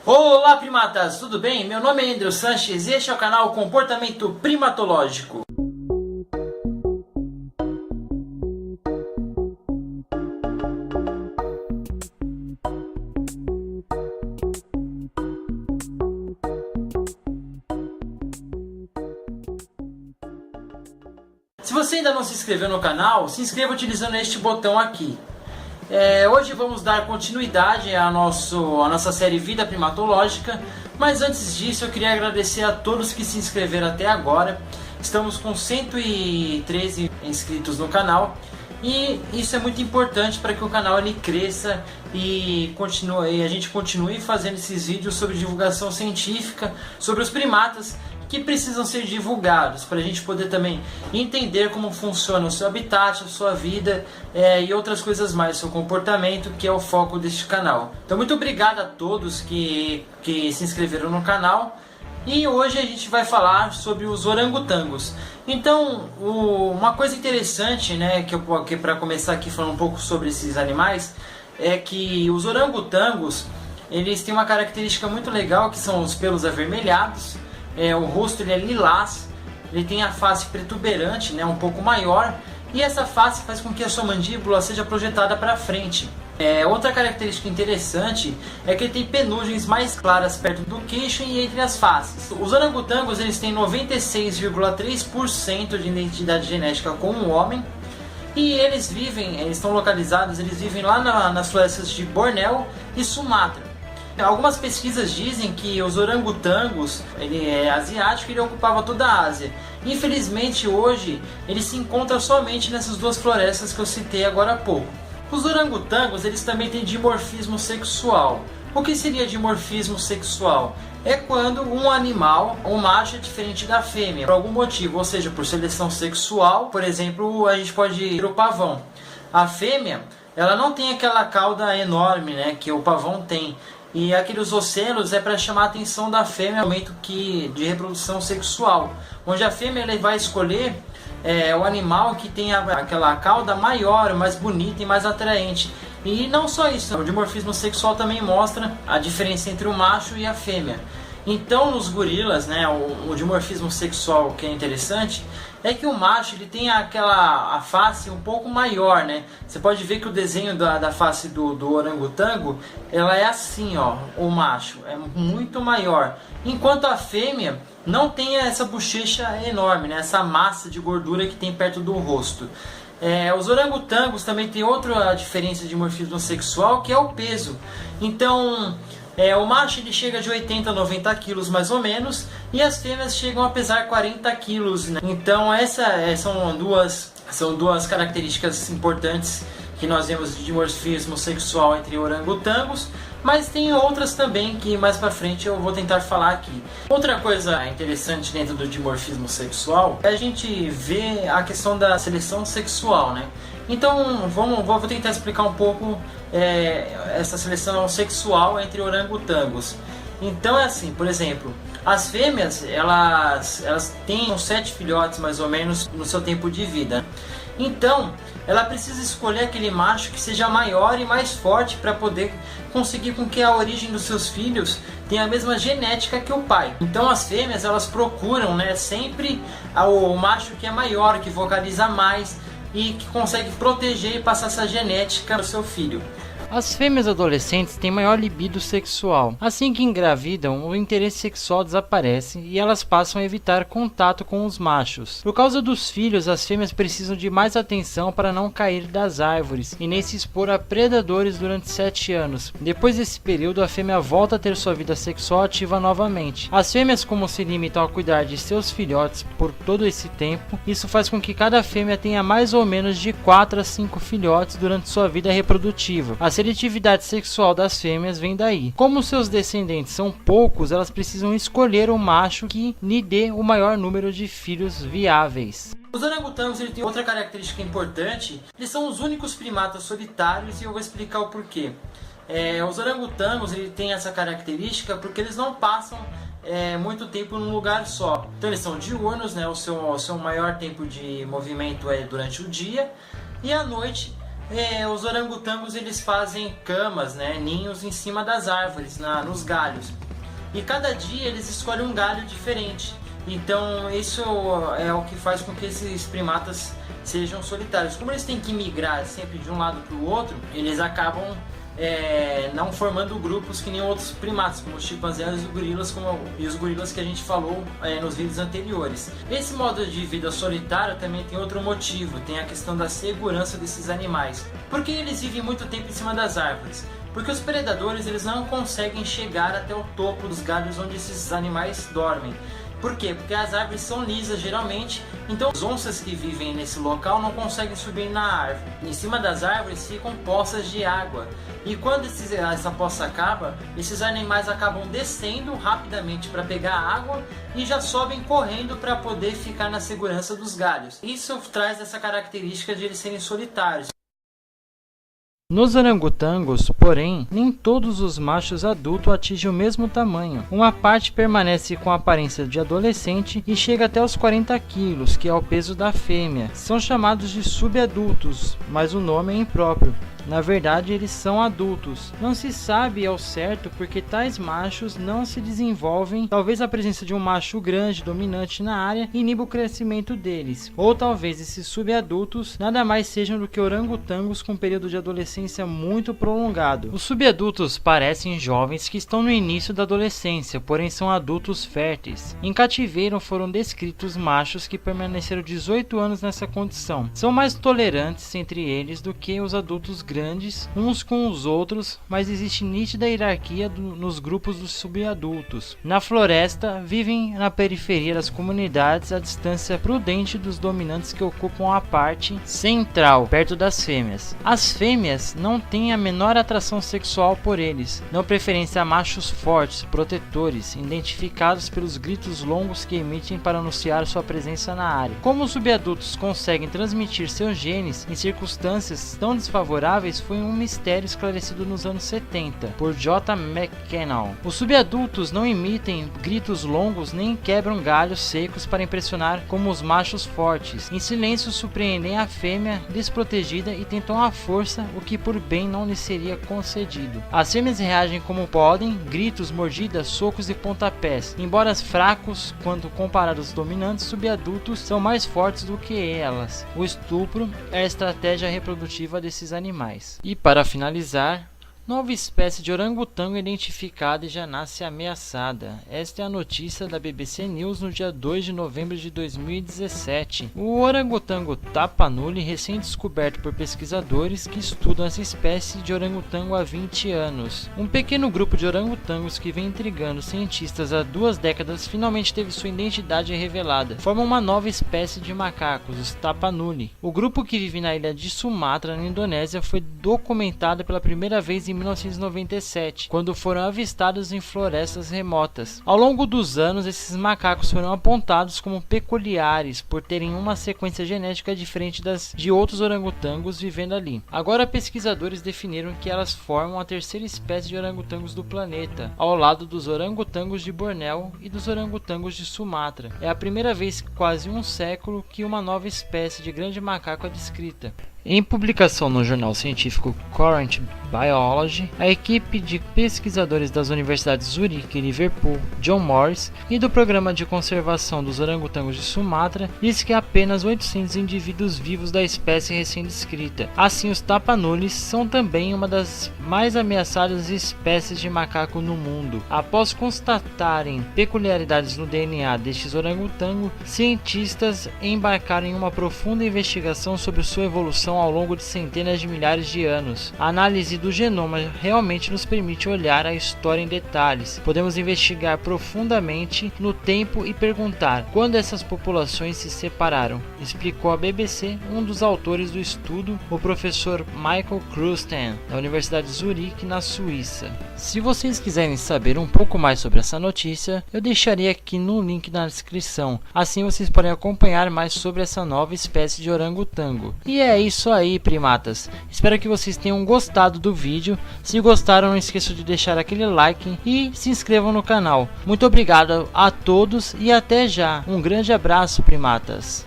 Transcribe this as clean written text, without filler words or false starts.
Olá primatas, tudo bem? Meu nome é Andrew Sanches e este é o canal Comportamento Primatológico. Se você ainda não se inscreveu no canal, se inscreva utilizando este botão aqui. Hoje vamos dar continuidade à nossa série Vida Primatológica, mas antes disso eu queria agradecer a todos que se inscreveram até agora. Estamos com 113 inscritos no canal e isso é muito importante para que o canal ele cresça e a gente continue fazendo esses vídeos sobre divulgação científica, sobre os primatas que precisam ser divulgados, para a gente poder também entender como funciona o seu habitat, a sua vida e outras coisas mais, seu comportamento, que é o foco deste canal. Então muito obrigado a todos que se inscreveram no canal. E hoje a gente vai falar sobre os orangotangos. Então, uma coisa interessante, né, que para começar aqui falando um pouco sobre esses animais, é que os orangotangos, eles têm uma característica muito legal, que são os pelos avermelhados. O rosto ele é lilás, ele tem a face protuberante, né, um pouco maior, e essa face faz com que a sua mandíbula seja projetada para frente. Outra característica interessante é que ele tem penugens mais claras perto do queixo e entre as faces. Os orangotangos eles têm 96,3% de identidade genética com o homem, e eles estão localizados, eles vivem lá nas florestas de Bornéu e Sumatra. Algumas pesquisas dizem que os orangotangos, ele é asiático e ele ocupava toda a Ásia. Infelizmente hoje ele se encontra somente nessas duas florestas que eu citei agora há pouco. Os orangotangos eles também têm dimorfismo sexual. O que seria dimorfismo sexual? É quando um animal, um macho é diferente da fêmea, por algum motivo, ou seja, por seleção sexual. Por exemplo, a gente pode ir o pavão. A fêmea, ela não tem aquela cauda enorme, né, que o pavão tem. E aqueles ocelos é para chamar a atenção da fêmea no momento de reprodução sexual, onde a fêmea ela vai escolher o animal que tem aquela cauda maior, mais bonita e mais atraente. E não só isso, o dimorfismo sexual também mostra a diferença entre o macho e a fêmea. Então nos gorilas, né, o dimorfismo sexual que é interessante é que o macho ele tem a face um pouco maior, né? Você pode ver que o desenho da face do orangotango ela é assim, ó, o macho é muito maior, enquanto a fêmea não tem essa bochecha enorme, né? Essa massa de gordura que tem perto do rosto. Os orangotangos também tem outra diferença de dimorfismo sexual, que é o peso. Então o macho ele chega de 80 a 90 quilos mais ou menos, e as fêmeas chegam a pesar 40 quilos, né? Então são duas características importantes que nós vemos de dimorfismo sexual entre orangotangos, mas tem outras também que mais pra frente eu vou tentar falar aqui. Outra coisa interessante dentro do dimorfismo sexual é a gente ver a questão da seleção sexual, né? Então vou tentar explicar um pouco essa seleção sexual entre orangotangos. Então é assim, por exemplo, as fêmeas elas têm uns 7 filhotes mais ou menos no seu tempo de vida. Então ela precisa escolher aquele macho que seja maior e mais forte para poder conseguir com que a origem dos seus filhos tenha a mesma genética que o pai. Então as fêmeas elas procuram, né, sempre o macho que é maior, que vocaliza mais e que consegue proteger e passar essa genética ao seu filho. As fêmeas adolescentes têm maior libido sexual. Assim que engravidam, o interesse sexual desaparece e elas passam a evitar contato com os machos. Por causa dos filhos, as fêmeas precisam de mais atenção para não cair das árvores e nem se expor a predadores durante 7 anos. Depois desse período, a fêmea volta a ter sua vida sexual ativa novamente. As fêmeas, como se limitam a cuidar de seus filhotes por todo esse tempo, isso faz com que cada fêmea tenha mais ou menos de 4 a 5 filhotes durante sua vida reprodutiva. A seletividade sexual das fêmeas vem daí. Como seus descendentes são poucos, elas precisam escolher um macho que lhe dê o maior número de filhos viáveis. Os orangotangos têm outra característica importante, eles são os únicos primatas solitários e eu vou explicar o porquê. Os orangotangos têm essa característica porque eles não passam muito tempo num lugar só. Então eles são diurnos, né? O seu maior tempo de movimento é durante o dia, e à noite Os orangotangos eles fazem camas, né, ninhos em cima das árvores, nos galhos. E cada dia eles escolhem um galho diferente. Então isso é o que faz com que esses primatas sejam solitários. Como eles têm que migrar sempre de um lado para o outro, eles acabam não formando grupos que nem outros primatas, como os chimpanzés e os gorilas que a gente falou nos vídeos anteriores. Esse modo de vida solitário também tem outro motivo, tem a questão da segurança desses animais. Por que eles vivem muito tempo em cima das árvores? Porque os predadores eles não conseguem chegar até o topo dos galhos onde esses animais dormem. Por quê? Porque as árvores são lisas geralmente, então as onças que vivem nesse local não conseguem subir na árvore. Em cima das árvores ficam poças de água. E quando essa poça acaba, esses animais acabam descendo rapidamente para pegar água e já sobem correndo para poder ficar na segurança dos galhos. Isso traz essa característica de eles serem solitários. Nos orangotangos, porém, nem todos os machos adultos atingem o mesmo tamanho. Uma parte permanece com a aparência de adolescente e chega até os 40 quilos, que é o peso da fêmea. São chamados de subadultos, mas o nome é impróprio. Na verdade, eles são adultos. Não se sabe ao certo porque tais machos não se desenvolvem. Talvez a presença de um macho grande dominante na área iniba o crescimento deles. Ou talvez esses subadultos nada mais sejam do que orangotangos com um período de adolescência muito prolongado. Os subadultos parecem jovens que estão no início da adolescência, porém são adultos férteis. Em cativeiro foram descritos machos que permaneceram 18 anos nessa condição. São mais tolerantes entre eles do que os adultos grandes uns com os outros, mas existe nítida hierarquia nos grupos dos subadultos. Na floresta, vivem na periferia das comunidades à distância prudente dos dominantes que ocupam a parte central, perto das fêmeas. As fêmeas não têm a menor atração sexual por eles, dão preferência a machos fortes, protetores, identificados pelos gritos longos que emitem para anunciar sua presença na área. Como os subadultos conseguem transmitir seus genes em circunstâncias tão desfavoráveis, foi um mistério esclarecido nos anos 70 por J. McKenna. Os subadultos não emitem gritos longos nem quebram galhos secos para impressionar como os machos fortes. Em silêncio surpreendem a fêmea desprotegida e tentam à força o que por bem não lhe seria concedido. As fêmeas reagem como podem, gritos, mordidas, socos e pontapés. Embora fracos quando comparados aos dominantes, subadultos são mais fortes do que elas. O estupro é a estratégia reprodutiva desses animais. E para finalizar, nova espécie de orangotango identificada e já nasce ameaçada. Esta é a notícia da BBC News no dia 2 de novembro de 2017. O orangotango tapanuli, recém-descoberto por pesquisadores que estudam essa espécie de orangotango há 20 anos. Um pequeno grupo de orangotangos que vem intrigando cientistas há 2 décadas finalmente teve sua identidade revelada. Formam uma nova espécie de macacos, os tapanuli. O grupo, que vive na ilha de Sumatra, na Indonésia, foi documentado pela primeira vez em 1997, quando foram avistados em florestas remotas. Ao longo dos anos, esses macacos foram apontados como peculiares por terem uma sequência genética diferente das de outros orangotangos vivendo ali. Agora, pesquisadores definiram que elas formam a terceira espécie de orangotangos do planeta, ao lado dos orangotangos de Bornéu e dos orangotangos de Sumatra. É a primeira vez em quase um século que uma nova espécie de grande macaco é descrita. Em publicação no jornal científico Current Biology, a equipe de pesquisadores das universidades Zurique e Liverpool, John Morris, e do Programa de Conservação dos Orangotangos de Sumatra, diz que há apenas 800 indivíduos vivos da espécie recém-descrita. Assim, os tapanulis são também uma das mais ameaçadas espécies de macaco no mundo. Após constatarem peculiaridades no DNA destes orangotangos, cientistas embarcaram em uma profunda investigação sobre sua evolução ao longo de centenas de milhares de anos. A análise do genoma realmente nos permite olhar a história em detalhes. Podemos investigar profundamente no tempo e perguntar quando essas populações se separaram, explicou à BBC um dos autores do estudo, o professor Michael Krusten, da Universidade de Zurique, na Suíça. Se vocês quiserem saber um pouco mais sobre essa notícia, eu deixarei aqui no link na descrição. Assim vocês podem acompanhar mais sobre essa nova espécie de orangotango. E é isso aí, primatas. Espero que vocês tenham gostado do vídeo. Se gostaram, não esqueçam de deixar aquele like e se inscrevam no canal. Muito obrigado a todos e até já. Um grande abraço, primatas.